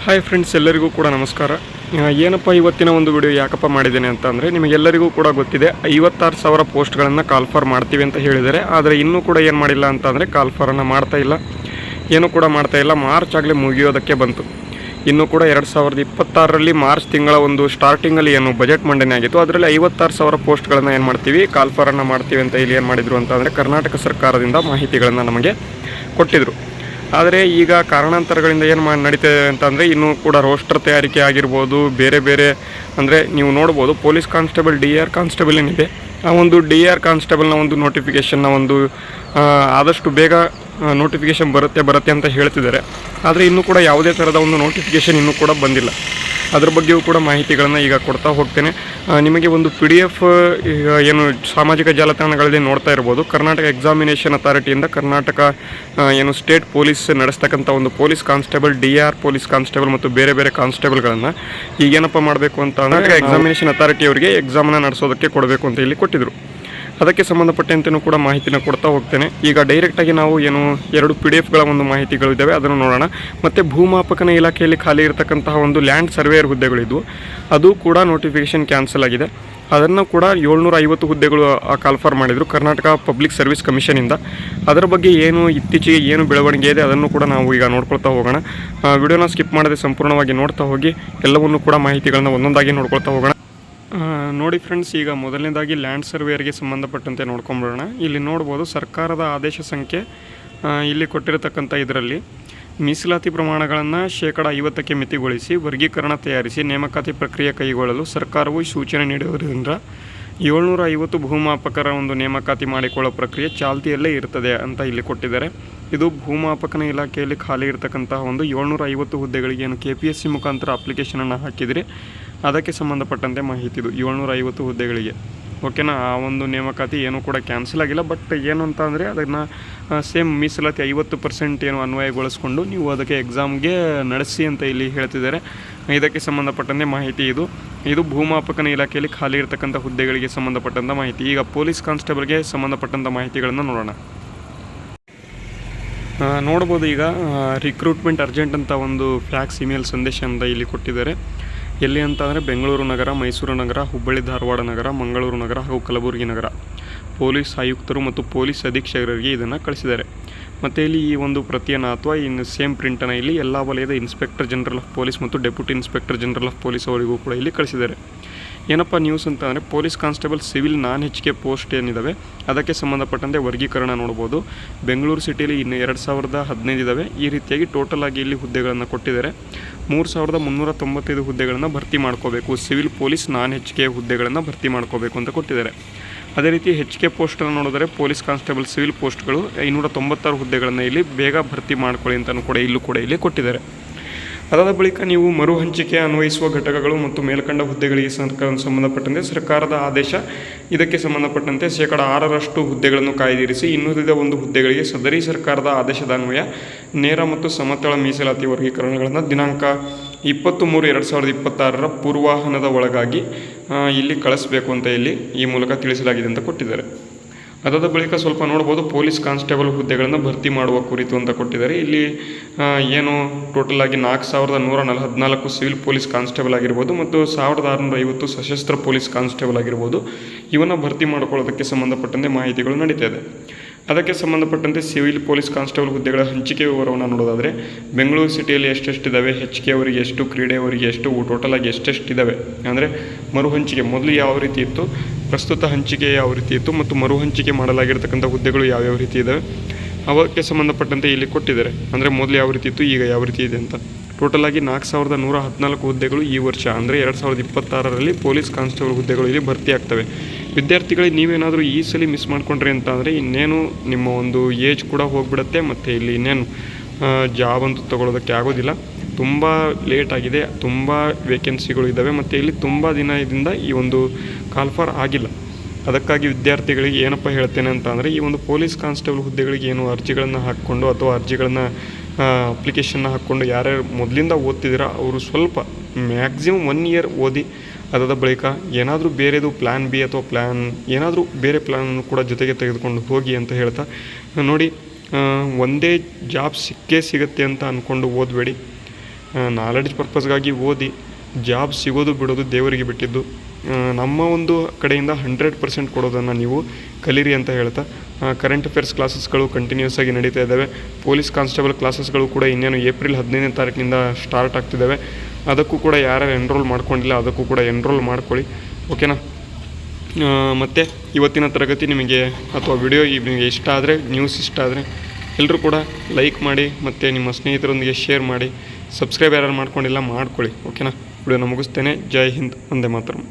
Hi friends, ಎಲ್ಲರಿಗೂ ಕೂಡ ನಮಸ್ಕಾರ. ಏನಪ್ಪ ಇವತ್ತಿನ ಒಂದು ವಿಡಿಯೋ ಯಾಕಪ್ಪ ಮಾಡಿದ್ದೇನೆ ಅಂತ ಅಂದರೆ, ನಿಮಗೆಲ್ಲರಿಗೂ ಕೂಡ ಗೊತ್ತಿದೆ 56,000 ಪೋಸ್ಟ್ಗಳನ್ನು ಕಾಲ್ಫರ್ ಮಾಡ್ತೀವಿ ಅಂತ ಹೇಳಿದ್ದಾರೆ. ಆದರೆ ಇನ್ನೂ ಕೂಡ ಏನು ಮಾಡಿಲ್ಲ ಅಂತ ಅಂದರೆ ಕಾಲ್ಫರನ್ನು ಮಾಡ್ತಾ ಇಲ್ಲ, ಏನೂ ಕೂಡ ಮಾಡ್ತಾ ಇಲ್ಲ. ಮಾರ್ಚ್ ಆಗಲೇ ಮುಗಿಯೋದಕ್ಕೆ ಬಂತು. ಇನ್ನೂ ಕೂಡ 2026ರಲ್ಲಿ ಮಾರ್ಚ್ ತಿಂಗಳ ಒಂದು ಸ್ಟಾರ್ಟಿಂಗಲ್ಲಿ ಏನು ಬಜೆಟ್ ಮಂಡನೆ ಆಗಿತ್ತು, ಅದರಲ್ಲಿ 56,000 ಪೋಸ್ಟ್ಗಳನ್ನು ಏನು ಮಾಡ್ತೀವಿ, ಕಾಲ್ಫರನ್ನು ಮಾಡ್ತೀವಿ ಅಂತ ಇಲ್ಲಿ ಏನು ಮಾಡಿದರು ಅಂತ ಅಂದರೆ ಕರ್ನಾಟಕ ಸರ್ಕಾರದಿಂದ ಮಾಹಿತಿಗಳನ್ನು ನಮಗೆ ಕೊಟ್ಟಿದ್ದರು. ಆದರೆ ಈಗ ಕಾರಣಾಂತರಗಳಿಂದ ಏನು ನಡೀತಿದೆ ಅಂತಂದರೆ, ಇನ್ನೂ ಕೂಡ ರೋಸ್ಟರ್ ತಯಾರಿಕೆ ಆಗಿರ್ಬೋದು, ಬೇರೆ ಬೇರೆ ಅಂದರೆ ನೀವು ನೋಡ್ಬೋದು ಪೊಲೀಸ್ ಕಾನ್ಸ್ಟೇಬಲ್ DR ಕಾನ್ಸ್ಟೇಬಲ್ ಏನಿದೆ, ಆ ಒಂದು DR ಕಾನ್ಸ್ಟೇಬಲ್ನ ಒಂದು ನೋಟಿಫಿಕೇಷನ್ನ ಒಂದು ಆದಷ್ಟು ಬೇಗ ನೋಟಿಫಿಕೇಷನ್ ಬರುತ್ತೆ ಅಂತ ಹೇಳ್ತಿದ್ದಾರೆ. ಆದರೆ ಇನ್ನೂ ಕೂಡ ಯಾವುದೇ ಥರದ ಒಂದು ನೋಟಿಫಿಕೇಷನ್ ಇನ್ನೂ ಕೂಡ ಬಂದಿಲ್ಲ. ಅದ್ರ ಬಗ್ಗೆಯೂ ಕೂಡ ಮಾಹಿತಿಗಳನ್ನು ಈಗ ಕೊಡ್ತಾ ಹೋಗ್ತೇನೆ. ನಿಮಗೆ ಒಂದು PDF ಈಗ ಏನು ಸಾಮಾಜಿಕ ಜಾಲತಾಣಗಳಲ್ಲಿ ನೋಡ್ತಾ ಇರ್ಬೋದು, ಕರ್ನಾಟಕ ಎಕ್ಸಾಮಿನೇಷನ್ ಅಥಾರಿಟಿಯಿಂದ ಕರ್ನಾಟಕ ಏನು ಸ್ಟೇಟ್ ಪೊಲೀಸ್ ನಡೆಸ್ತಕ್ಕಂಥ ಒಂದು police constable, DR police constable ಮತ್ತು ಬೇರೆ ಬೇರೆ ಕಾನ್ಸ್ಟೇಬಲ್ಗಳನ್ನು ಈಗೇನಪ್ಪ ಮಾಡಬೇಕು ಅಂತ ಅಂದರೆ ಎಕ್ಸಾಮಿನೇಷನ್ ಅಥಾರಿಟಿಯವರಿಗೆ ಎಕ್ಸಾಮನ್ನು ನಡೆಸೋದಕ್ಕೆ ಕೊಡಬೇಕು ಅಂತ ಇಲ್ಲಿ ಕೊಟ್ಟಿದ್ದರು. ಅದಕ್ಕೆ ಸಂಬಂಧಪಟ್ಟಂತೆಯೂ ಕೂಡ ಮಾಹಿತಿನ ಕೊಡ್ತಾ ಹೋಗ್ತೇನೆ. ಈಗ ಡೈರೆಕ್ಟಾಗಿ ನಾವು ಏನು 2 PDFಗಳ ಒಂದು ಮಾಹಿತಿಗಳು ಇದ್ದಾವೆ, ಅದನ್ನು ನೋಡೋಣ. ಮತ್ತು ಭೂಮಾಪಕನ ಇಲಾಖೆಯಲ್ಲಿ ಖಾಲಿ ಇರತಕ್ಕಂತಹ ಒಂದು ಲ್ಯಾಂಡ್ ಸರ್ವೇಯರ್ ಹುದ್ದೆಗಳಿದ್ವು, ಅದು ಕೂಡ ನೋಟಿಫಿಕೇಷನ್ ಕ್ಯಾನ್ಸಲ್ ಆಗಿದೆ. ಅದನ್ನು ಕೂಡ 750 ಹುದ್ದೆಗಳು ಕಾಲ್ಫರ್ ಮಾಡಿದರು ಕರ್ನಾಟಕ ಪಬ್ಲಿಕ್ ಸರ್ವಿಸ್ ಕಮಿಷನಿಂದ. ಅದರ ಬಗ್ಗೆ ಏನು ಇತ್ತೀಚೆಗೆ ಏನು ಬೆಳವಣಿಗೆ ಇದೆ ಅದನ್ನು ಕೂಡ ನಾವು ಈಗ ನೋಡ್ಕೊಳ್ತಾ ಹೋಗೋಣ. ವಿಡಿಯೋನ ಸ್ಕಿಪ್ ಮಾಡದೆ ಸಂಪೂರ್ಣವಾಗಿ ನೋಡ್ತಾ ಹೋಗಿ ಎಲ್ಲವನ್ನೂ ಕೂಡ ಮಾಹಿತಿಗಳನ್ನ ಒಂದೊಂದಾಗಿ ನೋಡ್ಕೊಳ್ತಾ ಹೋಗೋಣ. ನೋಡಿ ಫ್ರೆಂಡ್ಸ್, ಈಗ ಮೊದಲನೇದಾಗಿ ಲ್ಯಾಂಡ್ ಸರ್ವೇಯರ್ಗೆ ಸಂಬಂಧಪಟ್ಟಂತೆ ನೋಡ್ಕೊಂಬಿಡೋಣ. ಇಲ್ಲಿ ನೋಡ್ಬೋದು ಸರ್ಕಾರದ ಆದೇಶ ಸಂಖ್ಯೆ ಇಲ್ಲಿ ಕೊಟ್ಟಿರತಕ್ಕಂಥ ಇದರಲ್ಲಿ ಮೀಸಲಾತಿ ಪ್ರಮಾಣಗಳನ್ನು 50% ಮಿತಿಗೊಳಿಸಿ ವರ್ಗೀಕರಣ ತಯಾರಿಸಿ ನೇಮಕಾತಿ ಪ್ರಕ್ರಿಯೆ ಕೈಗೊಳ್ಳಲು ಸರ್ಕಾರವು ಸೂಚನೆ ನೀಡುವುದರಿಂದ 750 ಭೂಮಾಪಕರ ಒಂದು ನೇಮಕಾತಿ ಮಾಡಿಕೊಳ್ಳೋ ಪ್ರಕ್ರಿಯೆ ಚಾಲ್ತಿಯಲ್ಲೇ ಇರ್ತದೆ ಅಂತ ಇಲ್ಲಿ ಕೊಟ್ಟಿದ್ದಾರೆ. ಇದು ಭೂಮಾಪಕನ ಇಲಾಖೆಯಲ್ಲಿ ಖಾಲಿ ಇರತಕ್ಕಂತಹ ಒಂದು 750 ಹುದ್ದೆಗಳಿಗೆ ಏನು KPSC ಮುಖಾಂತರ ಅಪ್ಲಿಕೇಶನನ್ನು ಹಾಕಿದರೆ ಅದಕ್ಕೆ ಸಂಬಂಧಪಟ್ಟಂತೆ ಮಾಹಿತಿ ಇದು 750 ಹುದ್ದೆಗಳಿಗೆ. ಓಕೆನಾ, ಆ ಒಂದು ನೇಮಕಾತಿ ಏನೂ ಕೂಡ ಕ್ಯಾನ್ಸಲ್ ಆಗಿಲ್ಲ. ಬಟ್ ಏನು ಅಂತ ಅಂದರೆ ಅದನ್ನು ಸೇಮ್ ಮೀಸಲಾತಿ 50% ಏನು ಅನ್ವಯಗೊಳಿಸ್ಕೊಂಡು ನೀವು ಅದಕ್ಕೆ ಎಕ್ಸಾಮ್ಗೆ ನಡೆಸಿ ಅಂತ ಇಲ್ಲಿ ಹೇಳ್ತಿದ್ದಾರೆ. ಇದಕ್ಕೆ ಸಂಬಂಧಪಟ್ಟಂತೆ ಮಾಹಿತಿ ಇದು ಭೂಮಾಪಕನ ಇಲಾಖೆಯಲ್ಲಿ ಖಾಲಿ ಇರತಕ್ಕಂಥ ಹುದ್ದೆಗಳಿಗೆ ಸಂಬಂಧಪಟ್ಟಂಥ ಮಾಹಿತಿ. ಈಗ ಪೊಲೀಸ್ ಕಾನ್ಸ್ಟೇಬಲ್ಗೆ ಸಂಬಂಧಪಟ್ಟಂಥ ಮಾಹಿತಿಗಳನ್ನು ನೋಡೋಣ. ನೋಡ್ಬೋದು ಈಗ ರಿಕ್ರೂಟ್ಮೆಂಟ್ ಅರ್ಜೆಂಟ್ ಅಂತ ಒಂದು ಫ್ಯಾಕ್ಸ್ ಇಮೇಲ್ ಸಂದೇಶ ಅಂತ ಇಲ್ಲಿ ಕೊಟ್ಟಿದ್ದಾರೆ. ಎಲ್ಲಿ ಅಂತ ಅಂದರೆ ಬೆಂಗಳೂರು ನಗರ, ಮೈಸೂರು ನಗರ, ಹುಬ್ಬಳ್ಳಿ ಧಾರವಾಡ ನಗರ, ಮಂಗಳೂರು ನಗರ ಹಾಗೂ ಕಲಬುರಗಿ ನಗರ ಪೊಲೀಸ್ ಆಯುಕ್ತರು ಮತ್ತು ಪೊಲೀಸ್ ಅಧೀಕ್ಷಕರಿಗೆ ಇದನ್ನು ಕಳಿಸಿದ್ದಾರೆ. ಮತ್ತು ಇಲ್ಲಿ ಈ ಒಂದು ಪ್ರತಿಯನ್ನು ಅಥವಾ ಇನ್ನು ಸೇಮ್ ಪ್ರಿಂಟನ್ನು ಇಲ್ಲಿ ಎಲ್ಲ ವಲಯದ ಇನ್ಸ್ಪೆಕ್ಟರ್ ಜನರಲ್ ಆಫ್ ಪೊಲೀಸ್ ಮತ್ತು deputy inspector general of police ಅವರಿಗೂ ಕೂಡ ಇಲ್ಲಿ ಕಳಿಸಿದ್ದಾರೆ. ಏನಪ್ಪ ನ್ಯೂಸ್ ಅಂತ ಅಂದರೆ, ಪೊಲೀಸ್ ಕಾನ್ಸ್ಟೇಬಲ್ ಸಿವಿಲ್ ನಾನ್ HK ಪೋಸ್ಟ್ ಏನಿದ್ದಾವೆ ಅದಕ್ಕೆ ಸಂಬಂಧಪಟ್ಟಂತೆ ವರ್ಗೀಕರಣ ನೋಡ್ಬೋದು. ಬೆಂಗಳೂರು ಸಿಟಿಯಲ್ಲಿ ಇನ್ನು 2015 ಇದ್ದಾವೆ. ಈ ರೀತಿಯಾಗಿ ಟೋಟಲ್ ಆಗಿ ಇಲ್ಲಿ ಹುದ್ದೆಗಳನ್ನು ಕೊಟ್ಟಿದ್ದಾರೆ. 3,395 ಹುದ್ದೆಗಳನ್ನು ಭರ್ತಿ ಮಾಡ್ಕೋಬೇಕು. ಸಿವಿಲ್ ಪೊಲೀಸ್ ನಾನ್ HK ಹುದ್ದೆಗಳನ್ನು ಭರ್ತಿ ಮಾಡ್ಕೋಬೇಕು ಅಂತ ಕೊಟ್ಟಿದ್ದಾರೆ. ಅದೇ ರೀತಿ HK ಪೋಸ್ಟನ್ನು ನೋಡಿದರೆ ಪೊಲೀಸ್ ಕಾನ್ಸ್ಟೇಬಲ್ ಸಿವಿಲ್ ಪೋಸ್ಟ್ಗಳು 596 ಹುದ್ದೆಗಳನ್ನು ಇಲ್ಲಿ ಬೇಗ ಭರ್ತಿ ಮಾಡ್ಕೊಳ್ಳಿ ಅಂತಲೂ ಕೂಡ ಇಲ್ಲಿ ಕೊಟ್ಟಿದ್ದಾರೆ. ಅದಾದ ಬಳಿಕ ನೀವು ಮರು ಹಂಚಿಕೆ ಅನ್ವಯಿಸುವ ಘಟಕಗಳು ಮತ್ತು ಮೇಲ್ಕಂಡ ಹುದ್ದೆಗಳಿಗೆ ಸಂಬಂಧಪಟ್ಟಂತೆ ಸರ್ಕಾರದ ಆದೇಶ, ಇದಕ್ಕೆ ಸಂಬಂಧಪಟ್ಟಂತೆ 6% ಹುದ್ದೆಗಳನ್ನು ಕಾಯ್ದಿರಿಸಿ ಇನ್ನುಳಿದ ಒಂದು ಹುದ್ದೆಗಳಿಗೆ ಸದರಿ ಸರ್ಕಾರದ ಆದೇಶದ ಅನ್ವಯ ನೇರ ಮತ್ತು ಸಮತಳ ಮೀಸಲಾತಿ ವರ್ಗೀಕರಣಗಳನ್ನು ದಿನಾಂಕ 20/3/2026 ಪೂರ್ವಾಹನದ ಒಳಗಾಗಿ ಇಲ್ಲಿ ಕಳಿಸಬೇಕು ಅಂತ ಇಲ್ಲಿ ಈ ಮೂಲಕ ತಿಳಿಸಲಾಗಿದೆ ಅಂತ ಕೊಟ್ಟಿದ್ದಾರೆ. ಅದಾದ ಬಳಿಕ ಸ್ವಲ್ಪ ನೋಡ್ಬೋದು ಪೊಲೀಸ್ ಕಾನ್ಸ್ಟೇಬಲ್ ಹುದ್ದೆಗಳನ್ನು ಭರ್ತಿ ಮಾಡುವ ಕುರಿತು ಅಂತ ಕೊಟ್ಟಿದ್ದಾರೆ. ಇಲ್ಲಿ ಏನು ಟೋಟಲ್ ಆಗಿ 4,114 ಸಿವಿಲ್ ಪೊಲೀಸ್ ಕಾನ್ಸ್ಟೇಬಲ್ ಆಗಿರ್ಬೋದು ಮತ್ತು 1,650 ಸಶಸ್ತ್ರ ಪೊಲೀಸ್ ಕಾನ್ಸ್ಟೇಬಲ್ ಆಗಿರ್ಬೋದು, ಇವನ್ನ ಭರ್ತಿ ಮಾಡ್ಕೊಳ್ಳೋದಕ್ಕೆ ಸಂಬಂಧಪಟ್ಟಂತೆ ಮಾಹಿತಿಗಳು ನಡೀತಾ ಇದೆ. ಅದಕ್ಕೆ ಸಂಬಂಧಪಟ್ಟಂತೆ ಸಿವಿಲ್ ಪೊಲೀಸ್ ಕಾನ್ಸ್ಟೇಬಲ್ ಹುದ್ದೆಗಳ ಹಂಚಿಕೆ ವಿವರವನ್ನು ನೋಡೋದಾದರೆ ಬೆಂಗಳೂರು ಸಿಟಿಯಲ್ಲಿ ಎಷ್ಟೆಷ್ಟಿದ್ದಾವೆ, HK ಅವರಿಗೆ ಎಷ್ಟು, ಕ್ರೀಡೆ ಅವರಿಗೆ ಎಷ್ಟು, ಟೋಟಲ್ ಆಗಿ ಎಷ್ಟೆಷ್ಟಿದ್ದಾವೆ ಅಂದರೆ ಮರು ಹಂಚಿಕೆ ಮೊದಲು ಯಾವ ರೀತಿ ಇತ್ತು, ಪ್ರಸ್ತುತ ಹಂಚಿಕೆ ಯಾವ ರೀತಿ ಇತ್ತು ಮತ್ತು ಮರು ಹಂಚಿಕೆ ಮಾಡಲಾಗಿರ್ತಕ್ಕಂಥ ಹುದ್ದೆಗಳು ಯಾವ್ಯಾವ ರೀತಿ ಇದ್ದಾವೆ ಅವಕ್ಕೆ ಸಂಬಂಧಪಟ್ಟಂತೆ ಇಲ್ಲಿ ಕೊಟ್ಟಿದ್ದಾರೆ. ಅಂದರೆ ಮೊದಲು ಯಾವ ರೀತಿ ಇತ್ತು, ಈಗ ಯಾವ ರೀತಿ ಇದೆ ಅಂತ. ಟೋಟಲ್ ಆಗಿ 4,114 ಹುದ್ದೆಗಳು ಈ ವರ್ಷ ಅಂದರೆ 2026ರಲ್ಲಿ ಪೊಲೀಸ್ ಕಾನ್ಸ್ಟೇಬಲ್ ಹುದ್ದೆಗಳು ಇಲ್ಲಿ ಭರ್ತಿ ಆಗ್ತವೆ. ವಿದ್ಯಾರ್ಥಿಗಳಿಗೆ ನೀವೇನಾದರೂ ಈ ಸಲ ಮಿಸ್ ಮಾಡ್ಕೊಂಡ್ರಿ ಅಂತ ಅಂದರೆ ಇನ್ನೇನು ನಿಮ್ಮ ಒಂದು ಏಜ್ ಕೂಡ ಹೋಗಿಬಿಡುತ್ತೆ ಮತ್ತು ಇಲ್ಲಿ ಇನ್ನೇನು ಜಾಬ್ ಅಂತೂ ತೊಗೊಳೋದಕ್ಕೆ ಆಗೋದಿಲ್ಲ. ತುಂಬ ಲೇಟ್ ಆಗಿದೆ, ತುಂಬ ವೇಕೆನ್ಸಿಗಳು ಇದ್ದಾವೆ ಮತ್ತು ಇಲ್ಲಿ ತುಂಬ ದಿನದಿಂದ ಈ ಒಂದು ಕಾಲ್ಫರ್ ಆಗಿಲ್ಲ. ಅದಕ್ಕಾಗಿ ವಿದ್ಯಾರ್ಥಿಗಳಿಗೆ ಏನಪ್ಪ ಹೇಳ್ತೇನೆ ಅಂತ ಅಂದರೆ, ಈ ಒಂದು ಪೊಲೀಸ್ ಕಾನ್ಸ್ಟೇಬಲ್ ಹುದ್ದೆಗಳಿಗೆ ಏನು ಅರ್ಜಿಗಳನ್ನು ಹಾಕ್ಕೊಂಡು ಅಥವಾ ಅರ್ಜಿಗಳನ್ನು ಅಪ್ಲಿಕೇಶನ್ನ ಹಾಕ್ಕೊಂಡು ಯಾರ್ಯಾರು ಮೊದಲಿಂದ ಓದ್ತಿದ್ದೀರಾ ಅವರು ಸ್ವಲ್ಪ ಮ್ಯಾಕ್ಸಿಮಮ್ 1 ಇಯರ್ ಓದಿ ಅದಾದ ಬಳಿಕ ಏನಾದರೂ ಬೇರೆದು ಪ್ಲ್ಯಾನ್ B ಅಥವಾ ಏನಾದರೂ ಬೇರೆ ಪ್ಲ್ಯಾನನ್ನು ಕೂಡ ಜೊತೆಗೆ ತೆಗೆದುಕೊಂಡು ಹೋಗಿ ಅಂತ ಹೇಳ್ತಾ ನೋಡಿ. ಒಂದೇ ಜಾಬ್ ಸಿಕ್ಕೇ ಸಿಗುತ್ತೆ ಅಂತ ಅಂದ್ಕೊಂಡು ಓದಬೇಡಿ. ನಾಲೆಡ್ಜ್ ಪರ್ಪಸ್ಗಾಗಿ ಓದಿ ಜಾಬ್ ಸಿಗೋದು ಬಿಡೋದು ದೇವರಿಗೆ ಬಿಟ್ಟಿದ್ದು. ನಮ್ಮ ಒಂದು ಕಡೆಯಿಂದ 100% ಕೊಡೋದನ್ನು ನೀವು ಕಲೀರಿ ಅಂತ ಹೇಳ್ತಾ, ಕರೆಂಟ್ ಅಫೇರ್ಸ್ ಕ್ಲಾಸಸ್ಗಳು ಕಂಟಿನ್ಯೂಸ್ ಆಗಿ ನಡೀತಾ ಇದ್ದಾವೆ. ಪೊಲೀಸ್ ಕಾನ್ಸ್ಟೇಬಲ್ ಕ್ಲಾಸಸ್ಗಳು ಕೂಡ ಇನ್ನೇನು ಏಪ್ರಿಲ್ 15ನೇ ತಾರೀಕಿನಿಂದ ಸ್ಟಾರ್ಟ್ ಆಗ್ತಿದ್ದಾವೆ. ಅದಕ್ಕೂ ಕೂಡ ಯಾರ್ಯಾರು ಎನ್ರೋಲ್ ಮಾಡ್ಕೊಂಡಿಲ್ಲ ಅದಕ್ಕೂ ಕೂಡ ಎನ್ರೋಲ್ ಮಾಡ್ಕೊಳ್ಳಿ, ಓಕೆನಾ. ಮತ್ತು ಇವತ್ತಿನ ತರಗತಿ ನಿಮಗೆ ಅಥವಾ ವಿಡಿಯೋ ನಿಮಗೆ ಇಷ್ಟ ಆದರೆ, ನ್ಯೂಸ್ ಇಷ್ಟ ಆದರೆ ಎಲ್ಲರೂ ಕೂಡ ಲೈಕ್ ಮಾಡಿ ಮತ್ತು ನಿಮ್ಮ ಸ್ನೇಹಿತರೊಂದಿಗೆ ಶೇರ್ ಮಾಡಿ. ಸಬ್ಸ್ಕ್ರೈಬ್ ಯಾರು ಮಾಡ್ಕೊಂಡಿಲ್ಲ ಮಾಡ್ಕೊಳ್ಳಿ, ಓಕೆನಾ. ವಿಡಿಯೋನ ಮುಗಿಸ್ತೇನೆ. ಜೈ ಹಿಂದ್, ವಂದೇ ಮಾತರಂ.